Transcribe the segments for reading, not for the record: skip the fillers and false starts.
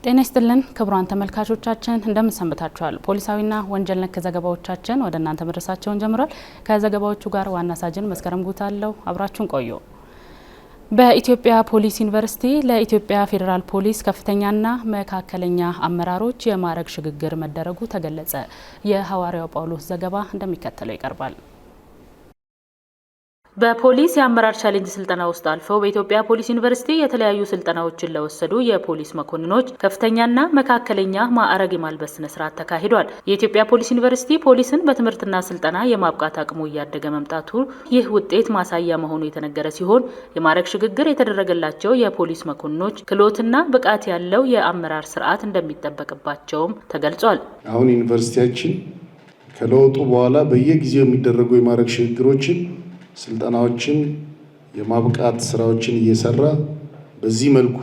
ጤና ይስጥልን ክቡራን ተመልካቾቻችን እንደምን ሰንብታችኋል? ፖሊሳዊና ወንጀል ነክ ዘገባዎቻችን ወደ እናንተ መድረሳቸውን ጀምሯል። ከዘገባዎቹ ጋር ዋና ሳጅን መስከረም ጉታለው አብራችሁን ቆዩ። በኢትዮጵያ ፖሊስ ዩኒቨርሲቲ ለኢትዮጵያ ፌዴራል ፖሊስ ከፍተኛና መካከለኛ አመራሮች የማዕረግ ሽግግር መደረጉ ተገለጸ። የሐዋርያው ጳውሎስ ዘገባ እንደሚከተለው ይቀርባል። በፖሊስ የአመራር ቻሌንጅ ስልጠና ውስጥ አልፈው በኢትዮጵያ ፖሊስ ዩኒቨርሲቲ የተለያዩ ስልጠናዎችን ለወሰዱ የፖሊስ መኮንኖች ከፍተኛና መካከለኛ ማዕረግ የማልበስ ስነ ስርዓት ተካሂዷል። የኢትዮጵያ ፖሊስ ዩኒቨርሲቲ ፖሊስን በትምህርትና ስልጠና የማብቃት አቅሙ እያደገ መምጣቱ ይህ ውጤት ማሳያ መሆኑ የተነገረ ሲሆን የማዕረግ ሽግግር የተደረገላቸው የፖሊስ መኮንኖች ክህሎትና ብቃት ያለው የአመራር ስርዓት እንደሚጠበቅባቸውም ተገልጿል። አሁን ዩኒቨርሲቲያችን ከለውጡ በኋላ በየጊዜው የሚደረጉ የማዕረግ ሽግግሮችን ስልጠናዎችን የማብቃት ስራዎችን እየሰራ በዚህ መልኩ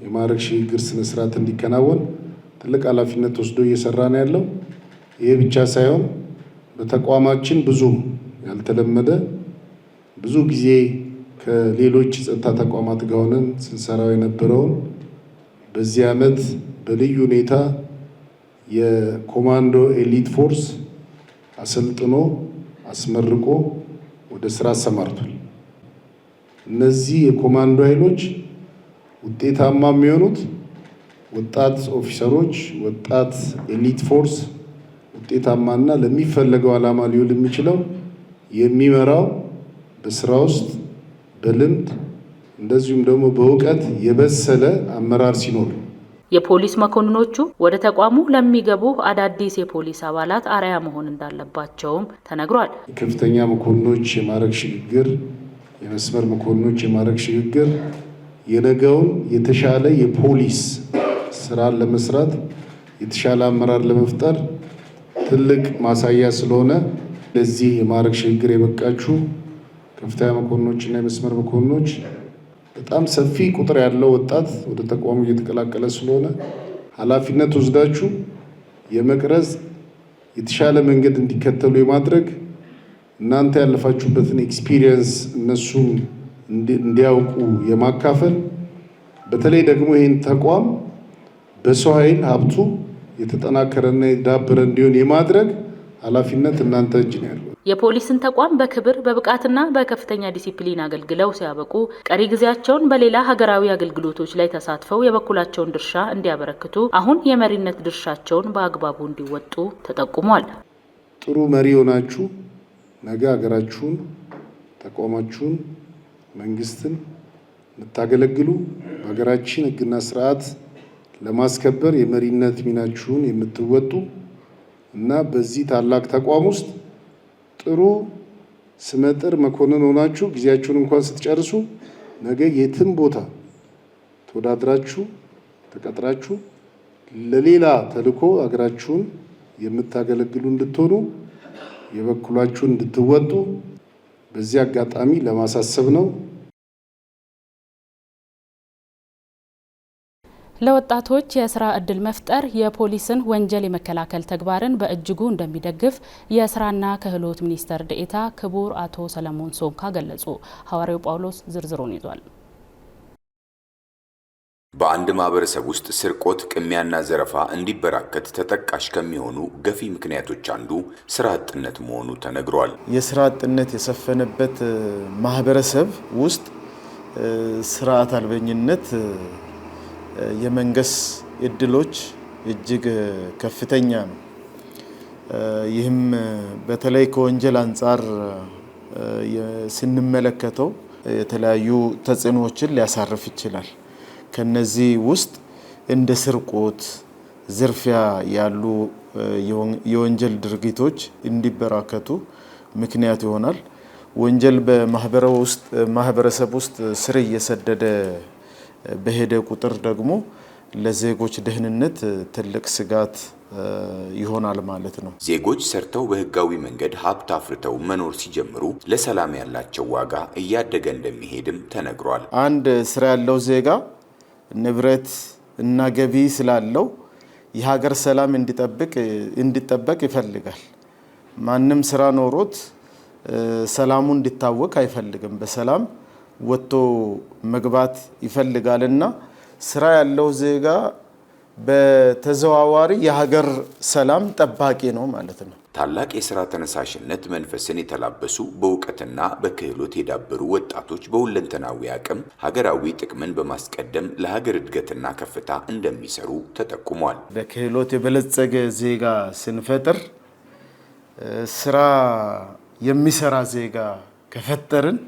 የማዕረግ ሽግግር ስነ ስርዓት እንዲከናወን ትልቅ ኃላፊነት ወስዶ እየሰራ ነው ያለው። ይሄ ብቻ ሳይሆን በተቋማችን ብዙም ያልተለመደ ብዙ ጊዜ ከሌሎች ጸጥታ ተቋማት ጋር ሆነን ስንሰራው የነበረውን በዚህ ዓመት በልዩ ሁኔታ የኮማንዶ ኤሊት ፎርስ አሰልጥኖ አስመርቆ ወደ ስራ አሰማርቷል። እነዚህ የኮማንዶ ኃይሎች ውጤታማ የሚሆኑት ወጣት ኦፊሰሮች፣ ወጣት ኤሊት ፎርስ ውጤታማና ለሚፈለገው ዓላማ ሊውል የሚችለው የሚመራው በስራ ውስጥ በልምድ እንደዚሁም ደግሞ በእውቀት የበሰለ አመራር ሲኖር የፖሊስ መኮንኖቹ ወደ ተቋሙ ለሚገቡ አዳዲስ የፖሊስ አባላት አርአያ መሆን እንዳለባቸውም ተነግሯል። ከፍተኛ መኮንኖች የማዕረግ ሽግግር፣ የመስመር መኮንኖች የማዕረግ ሽግግር የነገውን የተሻለ የፖሊስ ስራን ለመስራት የተሻለ አመራር ለመፍጠር ትልቅ ማሳያ ስለሆነ ለዚህ የማዕረግ ሽግግር የበቃችሁ ከፍተኛ መኮንኖችና የመስመር መኮንኖች በጣም ሰፊ ቁጥር ያለው ወጣት ወደ ተቋሙ እየተቀላቀለ ስለሆነ ኃላፊነት ወስዳችሁ የመቅረጽ የተሻለ መንገድ እንዲከተሉ የማድረግ እናንተ ያለፋችሁበትን ኤክስፒሪየንስ እነሱም እንዲያውቁ የማካፈል በተለይ ደግሞ ይህን ተቋም በሰው ኃይል ሀብቱ የተጠናከረና የዳበረ እንዲሆን የማድረግ ኃላፊነት እናንተ እጅ ነው ያለው። የፖሊስን ተቋም በክብር በብቃትና በከፍተኛ ዲሲፕሊን አገልግለው ሲያበቁ ቀሪ ጊዜያቸውን በሌላ ሀገራዊ አገልግሎቶች ላይ ተሳትፈው የበኩላቸውን ድርሻ እንዲያበረክቱ አሁን የመሪነት ድርሻቸውን በአግባቡ እንዲወጡ ተጠቁሟል። ጥሩ መሪ ሆናችሁ ነገ ሀገራችሁን፣ ተቋማችሁን፣ መንግስትን የምታገለግሉ በሀገራችን ሕግና ስርዓት ለማስከበር የመሪነት ሚናችሁን የምትወጡ እና በዚህ ታላቅ ተቋም ውስጥ ጥሩ ስመጥር መኮንን ሆናችሁ ጊዜያችሁን እንኳን ስትጨርሱ ነገ የትም ቦታ ተወዳድራችሁ ተቀጥራችሁ ለሌላ ተልዕኮ ሀገራችሁን የምታገለግሉ እንድትሆኑ የበኩላችሁን እንድትወጡ በዚህ አጋጣሚ ለማሳሰብ ነው። ለወጣቶች የስራ እድል መፍጠር የፖሊስን ወንጀል የመከላከል ተግባርን በእጅጉ እንደሚደግፍ የስራና ክህሎት ሚኒስትር ዴኤታ ክቡር አቶ ሰለሞን ሶንካ ገለጹ። ሐዋርያው ጳውሎስ ዝርዝሩን ይዟል። በአንድ ማህበረሰብ ውስጥ ስርቆት፣ ቅሚያና ዘረፋ እንዲበራከት ተጠቃሽ ከሚሆኑ ገፊ ምክንያቶች አንዱ ስራ አጥነት መሆኑ ተነግሯል። የስራ አጥነት የሰፈነበት ማህበረሰብ ውስጥ ስርዓት አልበኝነት የመንገስ እድሎች እጅግ ከፍተኛ ነው። ይህም በተለይ ከወንጀል አንጻር ስንመለከተው የተለያዩ ተጽዕኖዎችን ሊያሳርፍ ይችላል። ከነዚህ ውስጥ እንደ ስርቆት፣ ዝርፊያ ያሉ የወንጀል ድርጊቶች እንዲበራከቱ ምክንያት ይሆናል። ወንጀል በማህበረሰብ ውስጥ ስር እየሰደደ በሄደ ቁጥር ደግሞ ለዜጎች ደህንነት ትልቅ ስጋት ይሆናል ማለት ነው። ዜጎች ሰርተው በህጋዊ መንገድ ሀብት አፍርተው መኖር ሲጀምሩ ለሰላም ያላቸው ዋጋ እያደገ እንደሚሄድም ተነግሯል። አንድ ስራ ያለው ዜጋ ንብረት እና ገቢ ስላለው የሀገር ሰላም እንዲጠበቅ ይፈልጋል። ማንም ስራ ኖሮት ሰላሙ እንዲታወቅ አይፈልግም። በሰላም ወጥቶ መግባት ይፈልጋልና ስራ ያለው ዜጋ በተዘዋዋሪ የሀገር ሰላም ጠባቂ ነው ማለት ነው። ታላቅ የሥራ ተነሳሽነት መንፈስን የተላበሱ በእውቀትና በክህሎት የዳበሩ ወጣቶች በሁለንተናዊ አቅም ሀገራዊ ጥቅምን በማስቀደም ለሀገር እድገትና ከፍታ እንደሚሰሩ ተጠቁሟል። በክህሎት የበለጸገ ዜጋ ስንፈጥር ስራ የሚሰራ ዜጋ ከፈጠርን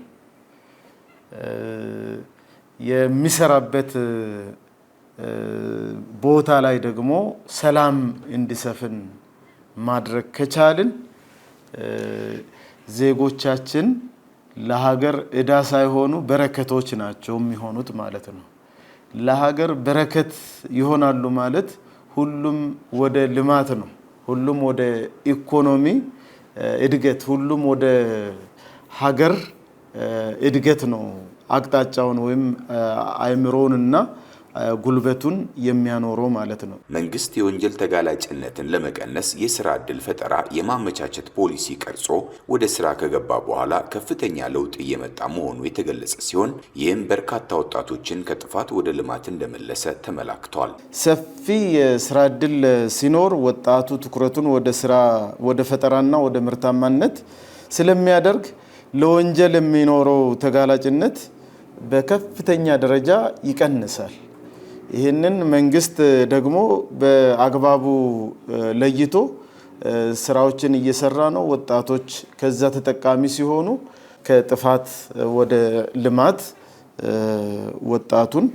የሚሰራበት ቦታ ላይ ደግሞ ሰላም እንዲሰፍን ማድረግ ከቻልን ዜጎቻችን ለሀገር ዕዳ ሳይሆኑ በረከቶች ናቸው የሚሆኑት ማለት ነው። ለሀገር በረከት ይሆናሉ ማለት ሁሉም ወደ ልማት ነው፣ ሁሉም ወደ ኢኮኖሚ እድገት፣ ሁሉም ወደ ሀገር እድገት ነው አቅጣጫውን ወይም አእምሮንና ጉልበቱን የሚያኖረው ማለት ነው። መንግስት የወንጀል ተጋላጭነትን ለመቀነስ የስራ ዕድል ፈጠራ የማመቻቸት ፖሊሲ ቀርጾ ወደ ስራ ከገባ በኋላ ከፍተኛ ለውጥ እየመጣ መሆኑ የተገለጸ ሲሆን ይህም በርካታ ወጣቶችን ከጥፋት ወደ ልማት እንደመለሰ ተመላክቷል። ሰፊ የስራ ዕድል ሲኖር ወጣቱ ትኩረቱን ወደ ፈጠራና ወደ ምርታማነት ስለሚያደርግ ለወንጀል የሚኖረው ተጋላጭነት በከፍተኛ ደረጃ ይቀንሳል። ይህንን መንግስት ደግሞ በአግባቡ ለይቶ ስራዎችን እየሰራ ነው። ወጣቶች ከዛ ተጠቃሚ ሲሆኑ ከጥፋት ወደ ልማት ወጣቱን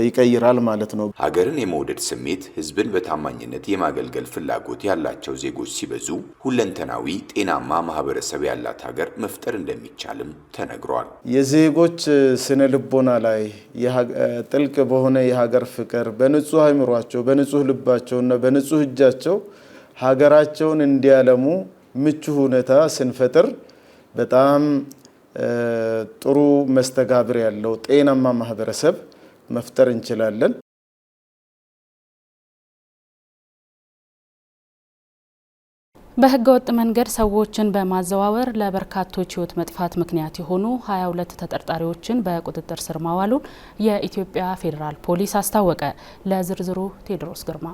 ይቀይራል ማለት ነው። ሀገርን የመውደድ ስሜት፣ ህዝብን በታማኝነት የማገልገል ፍላጎት ያላቸው ዜጎች ሲበዙ ሁለንተናዊ ጤናማ ማህበረሰብ ያላት ሀገር መፍጠር እንደሚቻልም ተነግሯል። የዜጎች ስነ ልቦና ላይ ጥልቅ በሆነ የሀገር ፍቅር በንጹህ አእምሯቸው፣ በንጹህ ልባቸውና በንጹህ እጃቸው ሀገራቸውን እንዲያለሙ ምቹ ሁኔታ ስንፈጥር በጣም ጥሩ መስተጋብር ያለው ጤናማ ማህበረሰብ መፍጠር እንችላለን። በህገ ወጥ መንገድ ሰዎችን በማዘዋወር ለበርካቶች ህይወት መጥፋት ምክንያት የሆኑ 22 ተጠርጣሪዎችን በቁጥጥር ስር ማዋሉን የኢትዮጵያ ፌዴራል ፖሊስ አስታወቀ። ለዝርዝሩ ቴዎድሮስ ግርማ።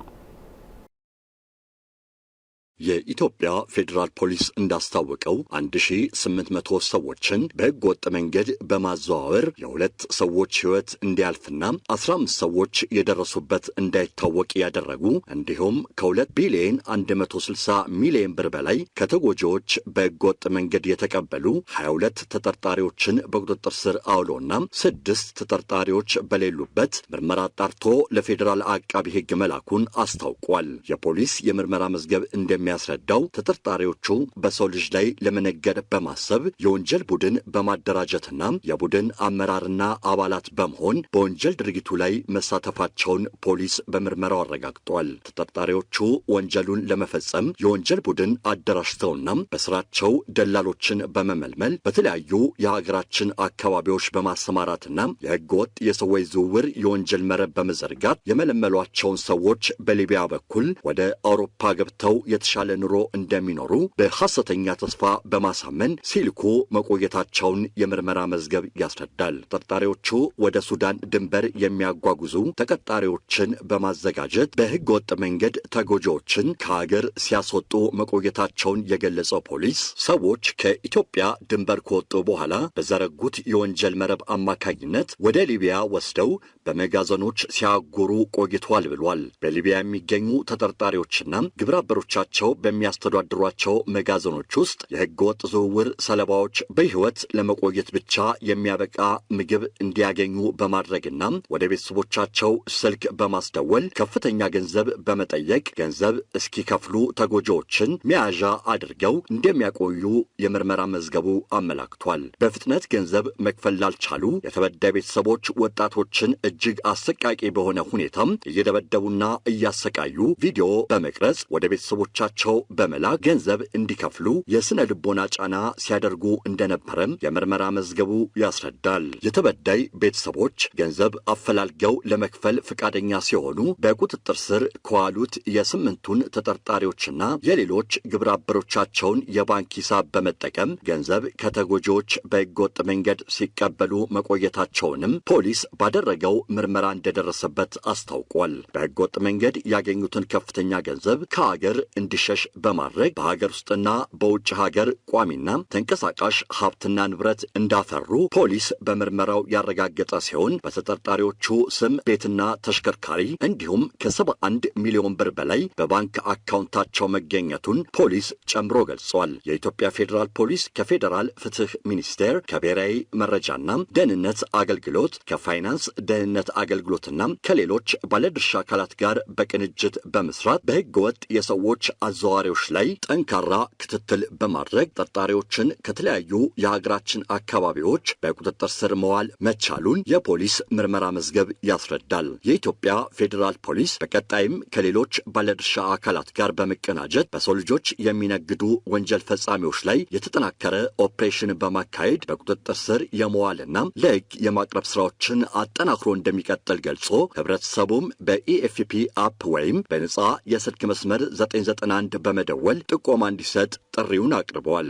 የኢትዮጵያ ፌዴራል ፖሊስ እንዳስታወቀው 1800 ሰዎችን በህገ ወጥ መንገድ በማዘዋወር የሁለት ሰዎች ህይወት እንዲያልፍና 15 ሰዎች የደረሱበት እንዳይታወቅ ያደረጉ እንዲሁም ከ2 ቢሊዮን 160 ሚሊዮን ብር በላይ ከተጎጂዎች በህገ ወጥ መንገድ የተቀበሉ 22 ተጠርጣሪዎችን በቁጥጥር ስር አውሎና 6 ተጠርጣሪዎች በሌሉበት ምርመራ አጣርቶ ለፌዴራል አቃቢ ህግ መላኩን አስታውቋል። የፖሊስ የምርመራ መዝገብ የሚያስረዳው ተጠርጣሪዎቹ በሰው ልጅ ላይ ለመነገድ በማሰብ የወንጀል ቡድን በማደራጀትና የቡድን አመራርና አባላት በመሆን በወንጀል ድርጊቱ ላይ መሳተፋቸውን ፖሊስ በምርመራው አረጋግጧል። ተጠርጣሪዎቹ ወንጀሉን ለመፈጸም የወንጀል ቡድን አደራጅተውና በስራቸው ደላሎችን በመመልመል በተለያዩ የሀገራችን አካባቢዎች በማሰማራትና የህገወጥ የሰዎች ዝውውር የወንጀል መረብ በመዘርጋት የመለመሏቸውን ሰዎች በሊቢያ በኩል ወደ አውሮፓ ገብተው የተሻለ ኑሮ እንደሚኖሩ በሐሰተኛ ተስፋ በማሳመን ሲልኩ መቆየታቸውን የምርመራ መዝገብ ያስረዳል። ተጠርጣሪዎቹ ወደ ሱዳን ድንበር የሚያጓጉዙ ተቀጣሪዎችን በማዘጋጀት በህገ ወጥ መንገድ ተጎጂዎችን ከሀገር ሲያስወጡ መቆየታቸውን የገለጸው ፖሊስ ሰዎች ከኢትዮጵያ ድንበር ከወጡ በኋላ በዘረጉት የወንጀል መረብ አማካኝነት ወደ ሊቢያ ወስደው በመጋዘኖች ሲያጎሩ ቆይተዋል ብሏል። በሊቢያ የሚገኙ ተጠርጣሪዎችና ግብረ አበሮቻቸው በሚያስተዳድሯቸው መጋዘኖች ውስጥ የህገ ወጥ ዝውውር ሰለባዎች በህይወት ለመቆየት ብቻ የሚያበቃ ምግብ እንዲያገኙ በማድረግና ወደ ቤተሰቦቻቸው ስልክ በማስደወል ከፍተኛ ገንዘብ በመጠየቅ ገንዘብ እስኪከፍሉ ተጎጂዎችን መያዣ አድርገው እንደሚያቆዩ የምርመራ መዝገቡ አመላክቷል። በፍጥነት ገንዘብ መክፈል ላልቻሉ የተበዳይ ቤተሰቦች ወጣቶችን እጅግ አሰቃቂ በሆነ ሁኔታ እየደበደቡና እያሰቃዩ ቪዲዮ በመቅረጽ ወደ ቤተሰቦቻቸው ቤተሰቦቻቸው በመላክ ገንዘብ እንዲከፍሉ የስነ ልቦና ጫና ሲያደርጉ እንደነበረም የምርመራ መዝገቡ ያስረዳል። የተበዳይ ቤተሰቦች ገንዘብ አፈላልገው ለመክፈል ፈቃደኛ ሲሆኑ በቁጥጥር ስር ከዋሉት የስምንቱን ተጠርጣሪዎችና የሌሎች ግብረ አበሮቻቸውን የባንክ ሂሳብ በመጠቀም ገንዘብ ከተጎጂዎች በህገወጥ መንገድ ሲቀበሉ መቆየታቸውንም ፖሊስ ባደረገው ምርመራ እንደደረሰበት አስታውቋል። በህገወጥ መንገድ ያገኙትን ከፍተኛ ገንዘብ ከሀገር እንዲሸሽ በማድረግ በሀገር ውስጥና በውጭ ሀገር ቋሚና ተንቀሳቃሽ ሀብትና ንብረት እንዳፈሩ ፖሊስ በምርመራው ያረጋገጠ ሲሆን በተጠርጣሪዎቹ ስም ቤትና ተሽከርካሪ እንዲሁም ከ71 ሚሊዮን ብር በላይ በባንክ አካውንታቸው መገኘቱን ፖሊስ ጨምሮ ገልጿል። የኢትዮጵያ ፌዴራል ፖሊስ ከፌዴራል ፍትህ ሚኒስቴር፣ ከብሔራዊ መረጃና ደህንነት አገልግሎት፣ ከፋይናንስ ደህንነት አገልግሎትና ከሌሎች ባለድርሻ አካላት ጋር በቅንጅት በመስራት በህገወጥ የሰዎች አዘዋዋሪዎች ላይ ጠንካራ ክትትል በማድረግ ተጠርጣሪዎችን ከተለያዩ የሀገራችን አካባቢዎች በቁጥጥር ስር መዋል መቻሉን የፖሊስ ምርመራ መዝገብ ያስረዳል። የኢትዮጵያ ፌዴራል ፖሊስ በቀጣይም ከሌሎች ባለድርሻ አካላት ጋር በመቀናጀት በሰው ልጆች የሚነግዱ ወንጀል ፈጻሚዎች ላይ የተጠናከረ ኦፕሬሽን በማካሄድ በቁጥጥር ስር የመዋልና ለህግ የማቅረብ ስራዎችን አጠናክሮ እንደሚቀጥል ገልጾ ህብረተሰቡም በኢኤፍፒ አፕ ወይም በነጻ የስልክ መስመር 991 በመደወል ጥቆማ እንዲሰጥ ጥሪውን አቅርበዋል።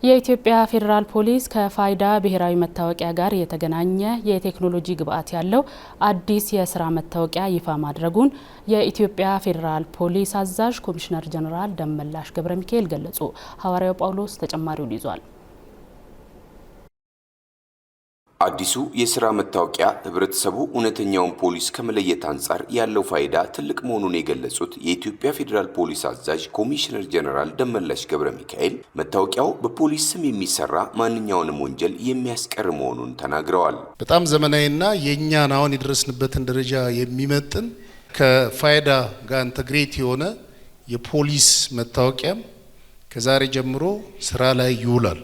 የኢትዮጵያ ፌዴራል ፖሊስ ከፋይዳ ብሔራዊ መታወቂያ ጋር የተገናኘ የቴክኖሎጂ ግብዓት ያለው አዲስ የስራ መታወቂያ ይፋ ማድረጉን የኢትዮጵያ ፌዴራል ፖሊስ አዛዥ ኮሚሽነር ጀነራል ደመላሽ ገብረ ሚካኤል ገለጹ። ሐዋርያው ጳውሎስ ተጨማሪውን ይዟል። አዲሱ የስራ መታወቂያ ህብረተሰቡ እውነተኛውን ፖሊስ ከመለየት አንጻር ያለው ፋይዳ ትልቅ መሆኑን የገለጹት የኢትዮጵያ ፌዴራል ፖሊስ አዛዥ ኮሚሽነር ጀነራል ደመላሽ ገብረ ሚካኤል መታወቂያው በፖሊስ ስም የሚሰራ ማንኛውንም ወንጀል የሚያስቀር መሆኑን ተናግረዋል። በጣም ዘመናዊና የኛን አሁን የደረስንበትን ደረጃ የሚመጥን ከፋይዳ ጋር ኢንተግሬት የሆነ የፖሊስ መታወቂያም ከዛሬ ጀምሮ ስራ ላይ ይውላል።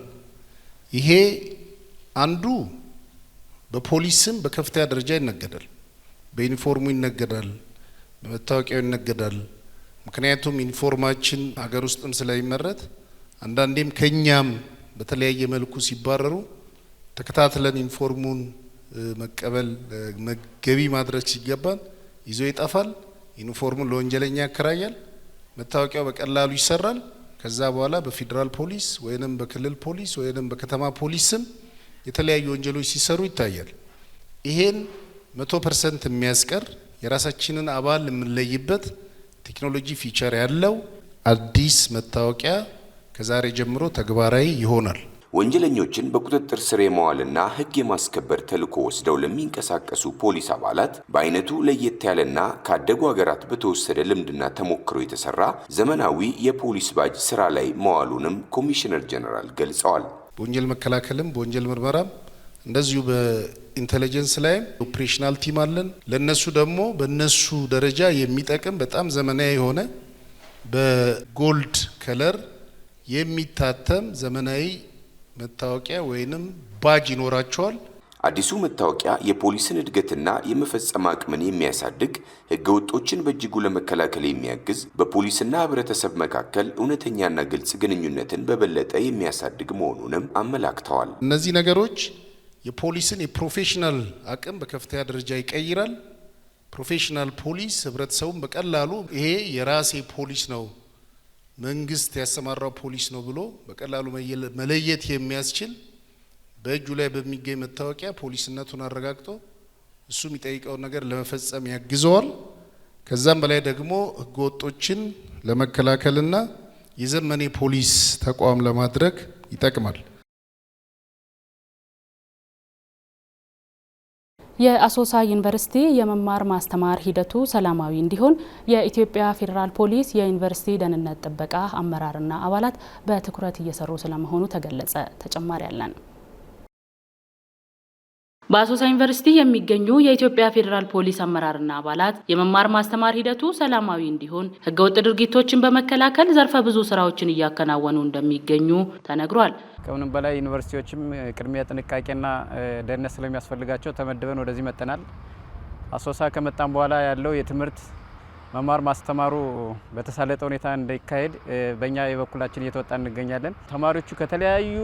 ይሄ አንዱ በፖሊስ ስም በከፍተኛ ደረጃ ይነገዳል። በዩኒፎርሙ ይነገዳል፣ በመታወቂያው ይነገዳል። ምክንያቱም ዩኒፎርማችን ሀገር ውስጥም ስለሚመረት አንዳንዴም ከኛም በተለያየ መልኩ ሲባረሩ ተከታትለን ዩኒፎርሙን መቀበል ገቢ ማድረግ ሲገባን ይዞ ይጠፋል። ዩኒፎርሙን ለወንጀለኛ ያከራያል። መታወቂያው በቀላሉ ይሰራል። ከዛ በኋላ በፌዴራል ፖሊስ ወይንም በክልል ፖሊስ ወይንም በከተማ ፖሊስ ስም የተለያዩ ወንጀሎች ሲሰሩ ይታያል። ይሄን 100% የሚያስቀር የራሳችንን አባል የምንለይበት ቴክኖሎጂ ፊቸር ያለው አዲስ መታወቂያ ከዛሬ ጀምሮ ተግባራዊ ይሆናል። ወንጀለኞችን በቁጥጥር ስር የመዋልና ህግ የማስከበር ተልዕኮ ወስደው ለሚንቀሳቀሱ ፖሊስ አባላት በአይነቱ ለየት ያለና ካደጉ ሀገራት በተወሰደ ልምድና ተሞክሮ የተሰራ ዘመናዊ የፖሊስ ባጅ ስራ ላይ መዋሉንም ኮሚሽነር ጀነራል ገልጸዋል። በወንጀል መከላከልም በወንጀል ምርመራም እንደዚሁ በኢንተለጀንስ ላይ ኦፕሬሽናል ቲም አለን። ለነሱ ደግሞ በነሱ ደረጃ የሚጠቅም በጣም ዘመናዊ የሆነ በጎልድ ከለር የሚታተም ዘመናዊ መታወቂያ ወይንም ባጅ ይኖራቸዋል። አዲሱ መታወቂያ የፖሊስን እድገትና የመፈጸም አቅምን የሚያሳድግ ህገወጦችን በእጅጉ ለመከላከል የሚያግዝ በፖሊስና ህብረተሰብ መካከል እውነተኛና ግልጽ ግንኙነትን በበለጠ የሚያሳድግ መሆኑንም አመላክተዋል። እነዚህ ነገሮች የፖሊስን የፕሮፌሽናል አቅም በከፍተኛ ደረጃ ይቀይራል። ፕሮፌሽናል ፖሊስ ህብረተሰቡን በቀላሉ ይሄ የራሴ ፖሊስ ነው፣ መንግስት ያሰማራው ፖሊስ ነው ብሎ በቀላሉ መለየት የሚያስችል በእጁ ላይ በሚገኝ መታወቂያ ፖሊስነቱን አረጋግጦ እሱ የሚጠይቀውን ነገር ለመፈጸም ያግዘዋል። ከዛም በላይ ደግሞ ህገወጦችን ለመከላከልና የዘመኔ ፖሊስ ተቋም ለማድረግ ይጠቅማል። የአሶሳ ዩኒቨርሲቲ የመማር ማስተማር ሂደቱ ሰላማዊ እንዲሆን የኢትዮጵያ ፌዴራል ፖሊስ የዩኒቨርሲቲ ደህንነት ጥበቃ አመራርና አባላት በትኩረት እየሰሩ ስለመሆኑ ተገለጸ። ተጨማሪ ያለን በአሶሳ ዩኒቨርሲቲ የሚገኙ የኢትዮጵያ ፌዴራል ፖሊስ አመራርና አባላት የመማር ማስተማር ሂደቱ ሰላማዊ እንዲሆን ህገወጥ ድርጊቶችን በመከላከል ዘርፈ ብዙ ስራዎችን እያከናወኑ እንደሚገኙ ተነግሯል። ከምንም በላይ ዩኒቨርሲቲዎችም ቅድሚያ ጥንቃቄና ደህንነት ስለሚያስፈልጋቸው ተመድበን ወደዚህ መጥተናል። አሶሳ ከመጣን በኋላ ያለው የትምህርት መማር ማስተማሩ በተሳለጠ ሁኔታ እንዲካሄድ በእኛ የበኩላችን እየተወጣ እንገኛለን። ተማሪዎቹ ከተለያዩ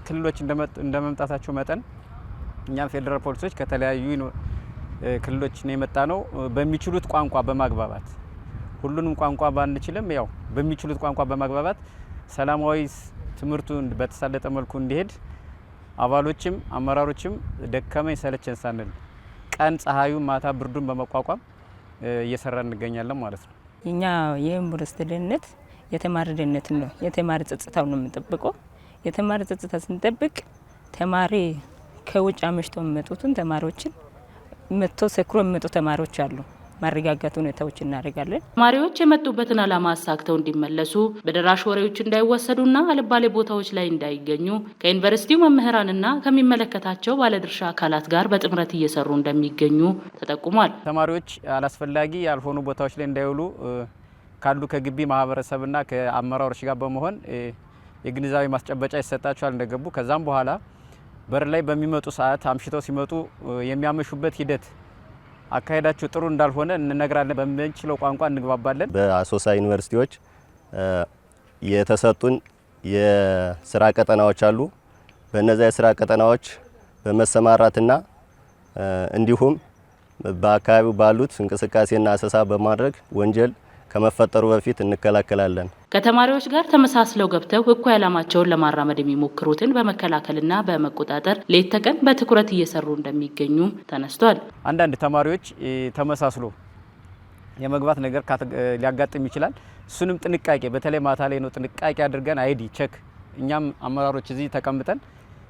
ክልሎች እንደመምጣታቸው መጠን እኛም ፌዴራል ፖሊሶች ከተለያዩ ክልሎች ነው የመጣ ነው። በሚችሉት ቋንቋ በማግባባት ሁሉንም ቋንቋ ባንችልም ያው በሚችሉት ቋንቋ በማግባባት ሰላማዊ ትምህርቱን በተሳለጠ መልኩ እንዲሄድ አባሎችም አመራሮችም ደከመኝ ሰለቸን ሳንል ቀን ፀሐዩ ማታ ብርዱን በመቋቋም እየሰራ እንገኛለን ማለት ነው። እኛ የዩኒቨርሲቲ ደህንነት የተማሪ ደህንነት ነው። የተማሪ ጸጥታው ነው የምንጠብቀው። የተማሪ ጸጥታ ስንጠብቅ ተማሪ ከውጭ አመሽተው የሚመጡትን ተማሪዎችን መጥቶ ሰክሮ የሚመጡ ተማሪዎች አሉ። ማረጋጋት ሁኔታዎች እናደርጋለን። ተማሪዎች የመጡበትን ዓላማ አሳክተው እንዲመለሱ በደራሽ ወሬዎች እንዳይወሰዱና አልባሌ ቦታዎች ላይ እንዳይገኙ ከዩኒቨርሲቲው መምህራንና ከሚመለከታቸው ባለድርሻ አካላት ጋር በጥምረት እየሰሩ እንደሚገኙ ተጠቁሟል። ተማሪዎች አላስፈላጊ ያልሆኑ ቦታዎች ላይ እንዳይውሉ ካሉ ከግቢ ማህበረሰብና ከአመራሮች ጋር በመሆን የግንዛቤ ማስጨበጫ ይሰጣቸዋል እንደገቡ። ከዛም በኋላ በር ላይ በሚመጡ ሰዓት አምሽተው ሲመጡ የሚያመሹበት ሂደት አካሄዳቸው ጥሩ እንዳልሆነ እንነግራለን። በምንችለው ቋንቋ እንግባባለን። በአሶሳ ዩኒቨርሲቲዎች የተሰጡን የስራ ቀጠናዎች አሉ። በእነዚያ የስራ ቀጠናዎች በመሰማራትና እንዲሁም በአካባቢው ባሉት እንቅስቃሴና አሰሳ በማድረግ ወንጀል ከመፈጠሩ በፊት እንከላከላለን። ከተማሪዎች ጋር ተመሳስለው ገብተው እኩይ ዓላማቸውን ለማራመድ የሚሞክሩትን በመከላከልና በመቆጣጠር ሌት ተቀን በትኩረት እየሰሩ እንደሚገኙ ተነስቷል። አንዳንድ ተማሪዎች ተመሳስሎ የመግባት ነገር ሊያጋጥም ይችላል። እሱንም ጥንቃቄ በተለይ ማታ ላይ ነው ጥንቃቄ አድርገን አይዲ ቼክ እኛም አመራሮች እዚህ ተቀምጠን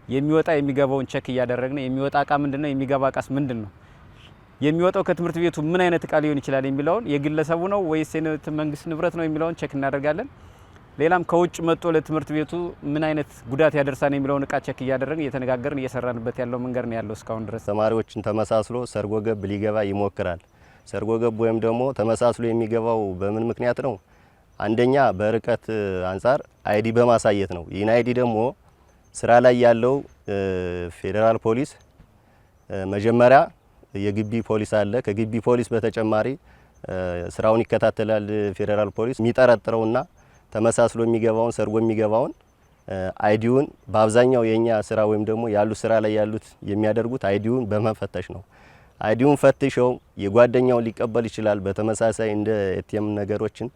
የሚወጣ የሚገባውን ቼክ እያደረግን የሚወጣ እቃ ምንድነው የሚገባ እቃስ ምንድነው የሚወጣው ከትምህርት ቤቱ ምን አይነት እቃ ሊሆን ይችላል የሚለውን የግለሰቡ ነው ወይስ የመንግስት ንብረት ነው የሚለውን ቼክ እናደርጋለን። ሌላም ከውጭ መጥቶ ለትምህርት ቤቱ ምን አይነት ጉዳት ያደርሳል የሚለውን እቃ ቼክ እያደረግን እየተነጋገርን እየሰራንበት ያለው መንገድ ነው ያለው እስካሁን ድረስ። ተማሪዎችን ተመሳስሎ ሰርጎ ገብ ሊገባ ይሞክራል። ሰርጎ ገብ ወይም ደግሞ ተመሳስሎ የሚገባው በምን ምክንያት ነው? አንደኛ በርቀት አንጻር አይዲ በማሳየት ነው። ይህን አይዲ ደግሞ ስራ ላይ ያለው ፌዴራል ፖሊስ መጀመሪያ የግቢ ፖሊስ አለ። ከግቢ ፖሊስ በተጨማሪ ስራውን ይከታተላል ፌዴራል ፖሊስ። የሚጠረጥረውና ተመሳስሎ የሚገባውን ሰርጎ የሚገባውን አይዲውን በአብዛኛው የኛ ስራ ወይም ደግሞ ያሉ ስራ ላይ ያሉት የሚያደርጉት አይዲውን በመፈተሽ ነው። አይዲውን ፈትሸው የጓደኛውን ሊቀበል ይችላል። በተመሳሳይ እንደ ኤቲኤም ነገሮችን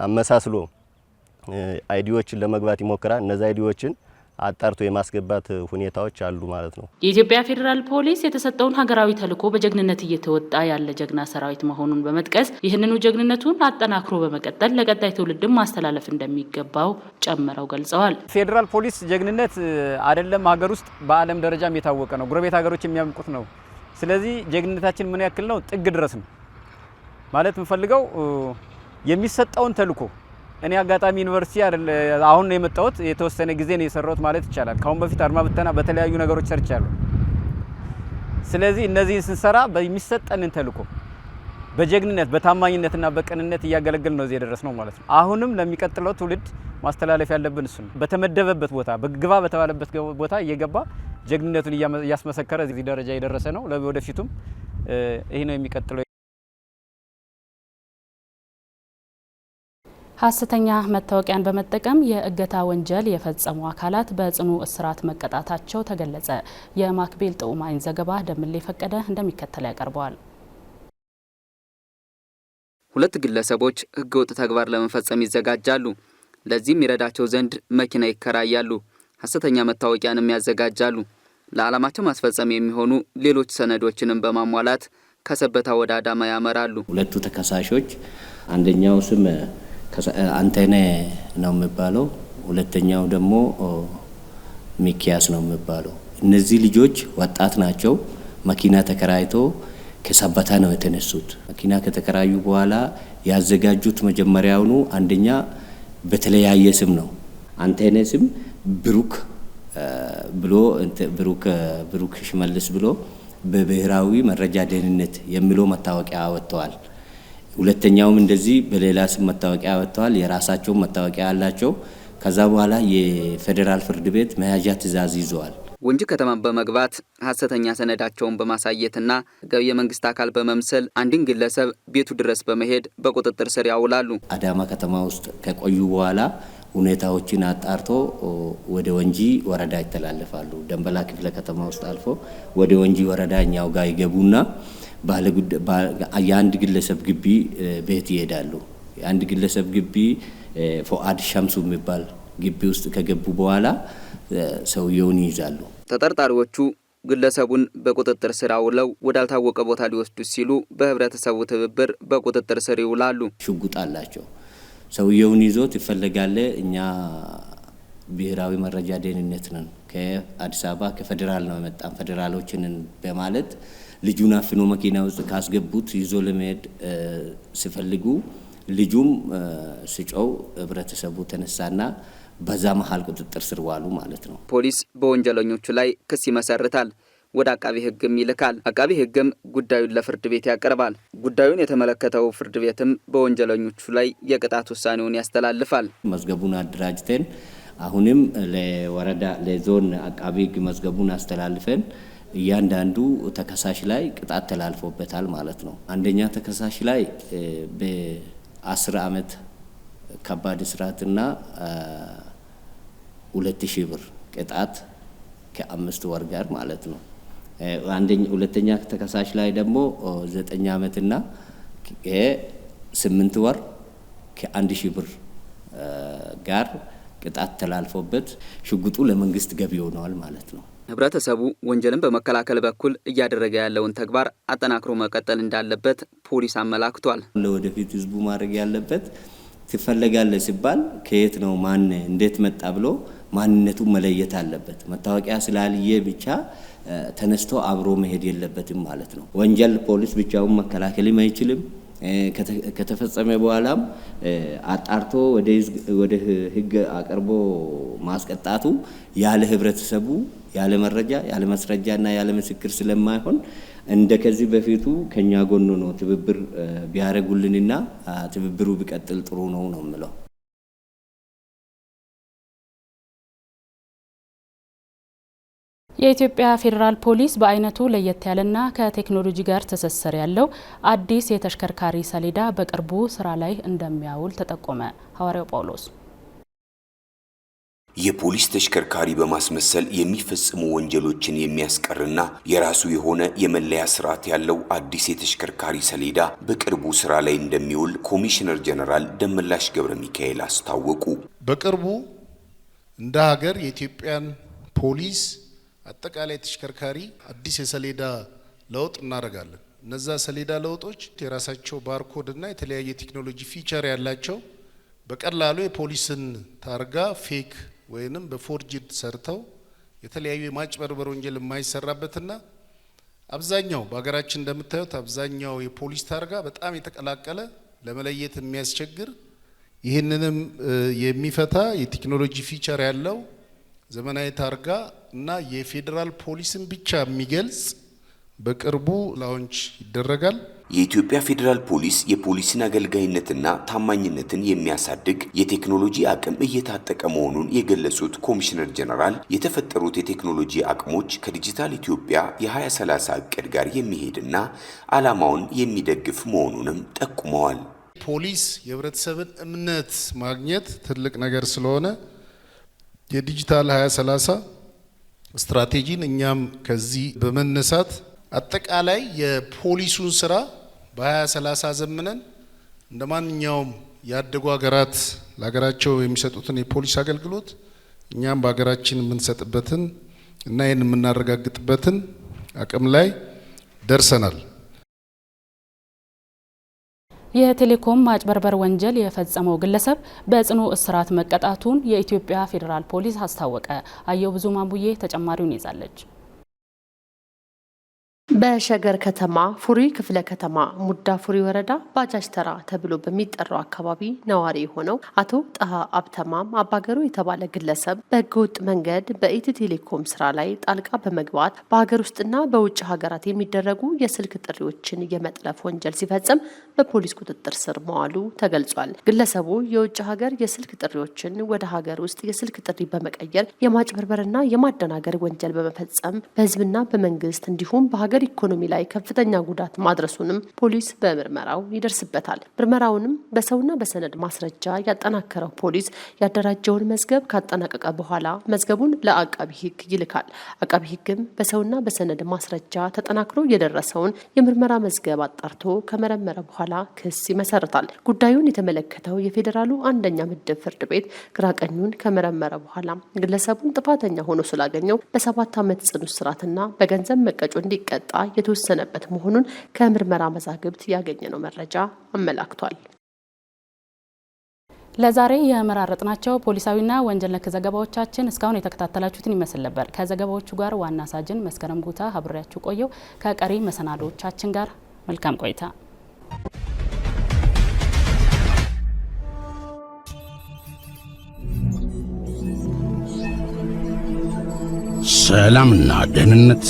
አመሳስሎ አይዲዎችን ለመግባት ይሞክራል። እነዛ አይዲዎችን አጣርቶ የማስገባት ሁኔታዎች አሉ ማለት ነው። የኢትዮጵያ ፌዴራል ፖሊስ የተሰጠውን ሀገራዊ ተልዕኮ በጀግንነት እየተወጣ ያለ ጀግና ሰራዊት መሆኑን በመጥቀስ ይህንኑ ጀግንነቱን አጠናክሮ በመቀጠል ለቀጣይ ትውልድም ማስተላለፍ እንደሚገባው ጨምረው ገልጸዋል። ፌዴራል ፖሊስ ጀግንነት አይደለም ሀገር ውስጥ በዓለም ደረጃም የታወቀ ነው። ጎረቤት ሀገሮች የሚያምቁት ነው። ስለዚህ ጀግንነታችን ምን ያክል ነው? ጥግ ድረስ ነው ማለት የምፈልገው የሚሰጠውን ተልዕኮ እኔ አጋጣሚ ዩኒቨርሲቲ አሁን ነው የመጣሁት። የተወሰነ ጊዜ ነው የሰራሁት ማለት ይቻላል። ካሁን በፊት አድማ ብተና በተለያዩ ነገሮች ሰርቻለሁ። ስለዚህ እነዚህን ስንሰራ በሚሰጠንን ተልዕኮ በጀግንነት በታማኝነትና በቅንነት እያገለገልን ነው እዚህ የደረስነው ማለት ነው። አሁንም ለሚቀጥለው ትውልድ ማስተላለፍ ያለብን እሱ ነው። በተመደበበት ቦታ በግባ በተባለበት ቦታ እየገባ ጀግንነቱን እያስመሰከረ እዚህ ደረጃ የደረሰ ነው። ለወደፊቱም ይሄ ነው የሚቀጥለው። ሐሰተኛ መታወቂያን በመጠቀም የእገታ ወንጀል የፈጸሙ አካላት በጽኑ እስራት መቀጣታቸው ተገለጸ። የማክቤል ጥዑማይን ዘገባ ደምሌ ፈቀደ እንደሚከተል ያቀርበዋል። ሁለት ግለሰቦች ህገወጥ ተግባር ለመፈጸም ይዘጋጃሉ። ለዚህም ይረዳቸው ዘንድ መኪና ይከራያሉ፣ ሐሰተኛ መታወቂያንም ያዘጋጃሉ። ለዓላማቸው ማስፈጸም የሚሆኑ ሌሎች ሰነዶችንም በማሟላት ከሰበታ ወደ አዳማ ያመራሉ። ሁለቱ ተከሳሾች አንደኛው ስም አንተነ ነው የሚባለው፣ ሁለተኛው ደግሞ ሚኪያስ ነው የሚባለው። እነዚህ ልጆች ወጣት ናቸው። መኪና ተከራይቶ ከሰበታ ነው የተነሱት። መኪና ከተከራዩ በኋላ ያዘጋጁት መጀመሪያውኑ አንደኛ በተለያየ ስም ነው። አንተነ ስም ብሩክ ብሎ ብሩክ ሽመልስ ብሎ በብሔራዊ መረጃ ደህንነት የሚለው መታወቂያ አወጥተዋል። ሁለተኛውም እንደዚህ በሌላ ስም መታወቂያ አወጥተዋል። የራሳቸው መታወቂያ አላቸው። ከዛ በኋላ የፌዴራል ፍርድ ቤት መያዣ ትዕዛዝ ይዘዋል። ወንጂ ከተማን በመግባት ሐሰተኛ ሰነዳቸውን በማሳየትና ህጋዊ የመንግስት አካል በመምሰል አንድን ግለሰብ ቤቱ ድረስ በመሄድ በቁጥጥር ስር ያውላሉ። አዳማ ከተማ ውስጥ ከቆዩ በኋላ ሁኔታዎችን አጣርቶ ወደ ወንጂ ወረዳ ይተላለፋሉ። ደንበላ ክፍለ ከተማ ውስጥ አልፎ ወደ ወንጂ ወረዳ እኛው ጋር ይገቡና የአንድ ግለሰብ ግቢ ቤት ይሄዳሉ። የአንድ ግለሰብ ግቢ ፎአድ ሸምሱ የሚባል ግቢ ውስጥ ከገቡ በኋላ ሰውየውን ይይዛሉ። ተጠርጣሪዎቹ ግለሰቡን በቁጥጥር ስር አውለው ወዳልታወቀ ቦታ ሊወስዱ ሲሉ በህብረተሰቡ ትብብር በቁጥጥር ስር ይውላሉ። ሽጉጥ አላቸው። ሰውየውን ይዞት ይፈለጋል። እኛ ብሔራዊ መረጃ ደህንነት ነን፣ ከአዲስ አበባ ከፌደራል ነው የመጣን ፌደራሎችን በማለት ልጁን አፍኖ መኪና ውስጥ ካስገቡት ይዞ ለመሄድ ሲፈልጉ ልጁም ስጮው ህብረተሰቡ ተነሳና በዛ መሃል ቁጥጥር ስር ዋሉ ማለት ነው። ፖሊስ በወንጀለኞቹ ላይ ክስ ይመሰርታል፣ ወደ አቃቢ ህግም ይልካል። አቃቢ ህግም ጉዳዩን ለፍርድ ቤት ያቀርባል። ጉዳዩን የተመለከተው ፍርድ ቤትም በወንጀለኞቹ ላይ የቅጣት ውሳኔውን ያስተላልፋል። መዝገቡን አደራጅተን አሁንም ለወረዳ ለዞን አቃቢ ህግ መዝገቡን አስተላልፈን እያንዳንዱ ተከሳሽ ላይ ቅጣት ተላልፎበታል ማለት ነው። አንደኛ ተከሳሽ ላይ በ10 ዓመት ከባድ እስራትና 2000 ብር ቅጣት ከ5 ወር ጋር ማለት ነው። ሁለተኛ ተከሳሽ ላይ ደግሞ 9 ዓመትና ከ8 ወር ከ1000 ብር ጋር ቅጣት ተላልፎበት ሽጉጡ ለመንግስት ገቢ ሆነዋል ማለት ነው። ህብረተሰቡ ወንጀልን በመከላከል በኩል እያደረገ ያለውን ተግባር አጠናክሮ መቀጠል እንዳለበት ፖሊስ አመላክቷል። ለወደፊት ህዝቡ ማድረግ ያለበት ትፈልጋለ ሲባል ከየት ነው ማን እንዴት መጣ ብሎ ማንነቱን መለየት አለበት። መታወቂያ ስላልየ ብቻ ተነስቶ አብሮ መሄድ የለበትም ማለት ነው። ወንጀል ፖሊስ ብቻውን መከላከልም አይችልም። ከተፈጸመ በኋላም አጣርቶ ወደ ህግ አቅርቦ ማስቀጣቱ ያለ ህብረተሰቡ ያለ መረጃ ያለ ማስረጃና ያለ ምስክር ስለማይሆን እንደ ከዚህ በፊቱ ከኛ ጎን ነው ትብብር ቢያረጉልንና ትብብሩ ቢቀጥል ጥሩ ነው የምለው። የኢትዮጵያ ፌዴራል ፖሊስ በአይነቱ ለየት ያለና ከቴክኖሎጂ ጋር ትስስር ያለው አዲስ የተሽከርካሪ ሰሌዳ በቅርቡ ስራ ላይ እንደሚያውል ተጠቆመ። ሐዋርያው ጳውሎስ የፖሊስ ተሽከርካሪ በማስመሰል የሚፈጽሙ ወንጀሎችን የሚያስቀርና የራሱ የሆነ የመለያ ስርዓት ያለው አዲስ የተሽከርካሪ ሰሌዳ በቅርቡ ስራ ላይ እንደሚውል ኮሚሽነር ጀነራል ደመላሽ ገብረ ሚካኤል አስታወቁ። በቅርቡ እንደ ሀገር የኢትዮጵያን ፖሊስ አጠቃላይ ተሽከርካሪ አዲስ የሰሌዳ ለውጥ እናደርጋለን። እነዛ ሰሌዳ ለውጦች የራሳቸው ባርኮድ እና የተለያየ ቴክኖሎጂ ፊቸር ያላቸው በቀላሉ የፖሊስን ታርጋ ፌክ ወይንም በፎርጅድ ሰርተው የተለያዩ የማጭበርበር ወንጀል የማይሰራበትና አብዛኛው በሀገራችን እንደምታዩት አብዛኛው የፖሊስ ታርጋ በጣም የተቀላቀለ ለመለየት የሚያስቸግር ይህንንም የሚፈታ የቴክኖሎጂ ፊቸር ያለው ዘመናዊ ታርጋ እና የፌዴራል ፖሊስን ብቻ የሚገልጽ በቅርቡ ላውንች ይደረጋል። የኢትዮጵያ ፌዴራል ፖሊስ የፖሊስን አገልጋይነትና ታማኝነትን የሚያሳድግ የቴክኖሎጂ አቅም እየታጠቀ መሆኑን የገለጹት ኮሚሽነር ጀነራል የተፈጠሩት የቴክኖሎጂ አቅሞች ከዲጂታል ኢትዮጵያ የ2030 እቅድ ጋር የሚሄድና ዓላማውን የሚደግፍ መሆኑንም ጠቁመዋል። ፖሊስ የህብረተሰብን እምነት ማግኘት ትልቅ ነገር ስለሆነ የዲጂታል 2030 ስትራቴጂን እኛም ከዚህ በመነሳት አጠቃላይ የፖሊሱን ስራ በ2030 ዘመነን እንደማንኛውም ያደጉ ሀገራት ለሀገራቸው የሚሰጡትን የፖሊስ አገልግሎት እኛም በሀገራችን የምንሰጥበትን እና ይህን የምናረጋግጥበትን አቅም ላይ ደርሰናል። የቴሌኮም ማጭበርበር ወንጀል የፈጸመው ግለሰብ በጽኑ እስራት መቀጣቱን የኢትዮጵያ ፌዴራል ፖሊስ አስታወቀ። አየው ብዙ ማንቡዬ ተጨማሪውን ይዛለች። በሸገር ከተማ ፉሪ ክፍለ ከተማ ሙዳ ፉሪ ወረዳ ባጃጅ ተራ ተብሎ በሚጠራው አካባቢ ነዋሪ የሆነው አቶ ጣሃ አብተማም አባገሩ የተባለ ግለሰብ በህገወጥ መንገድ በኢትዮ ቴሌኮም ስራ ላይ ጣልቃ በመግባት በሀገር ውስጥና በውጭ ሀገራት የሚደረጉ የስልክ ጥሪዎችን የመጥለፍ ወንጀል ሲፈጽም በፖሊስ ቁጥጥር ስር መዋሉ ተገልጿል። ግለሰቡ የውጭ ሀገር የስልክ ጥሪዎችን ወደ ሀገር ውስጥ የስልክ ጥሪ በመቀየር የማጭበርበርና የማደናገር ወንጀል በመፈጸም በህዝብና በመንግስት እንዲሁም በሀገር ኢኮኖሚ ላይ ከፍተኛ ጉዳት ማድረሱንም ፖሊስ በምርመራው ይደርስበታል። ምርመራውንም በሰውና በሰነድ ማስረጃ ያጠናከረው ፖሊስ ያደራጀውን መዝገብ ካጠናቀቀ በኋላ መዝገቡን ለአቃቢ ህግ ይልካል። አቃቢ ህግም በሰውና በሰነድ ማስረጃ ተጠናክሮ የደረሰውን የምርመራ መዝገብ አጣርቶ ከመረመረ በኋላ ክስ ይመሰርታል። ጉዳዩን የተመለከተው የፌዴራሉ አንደኛ ምድብ ፍርድ ቤት ግራቀኙን ከመረመረ በኋላ ግለሰቡን ጥፋተኛ ሆኖ ስላገኘው በ7 ዓመት ጽኑ እስራትና በገንዘብ መቀጮ እንዲቀጣ የተወሰነበት መሆኑን ከምርመራ መዛግብት ያገኘነው መረጃ አመላክቷል። ለዛሬ የመራረጥናቸው ፖሊሳዊና ወንጀል ነክ ዘገባዎቻችን እስካሁን የተከታተላችሁትን ይመስል ነበር። ከዘገባዎቹ ጋር ዋና ሳጅን መስከረም ጉታ አብሬያችሁ ቆየው። ከቀሪ መሰናዶዎቻችን ጋር መልካም ቆይታ። ሰላምና ደህንነት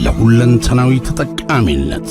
ለሁለንተናዊ ተጠቃሚነት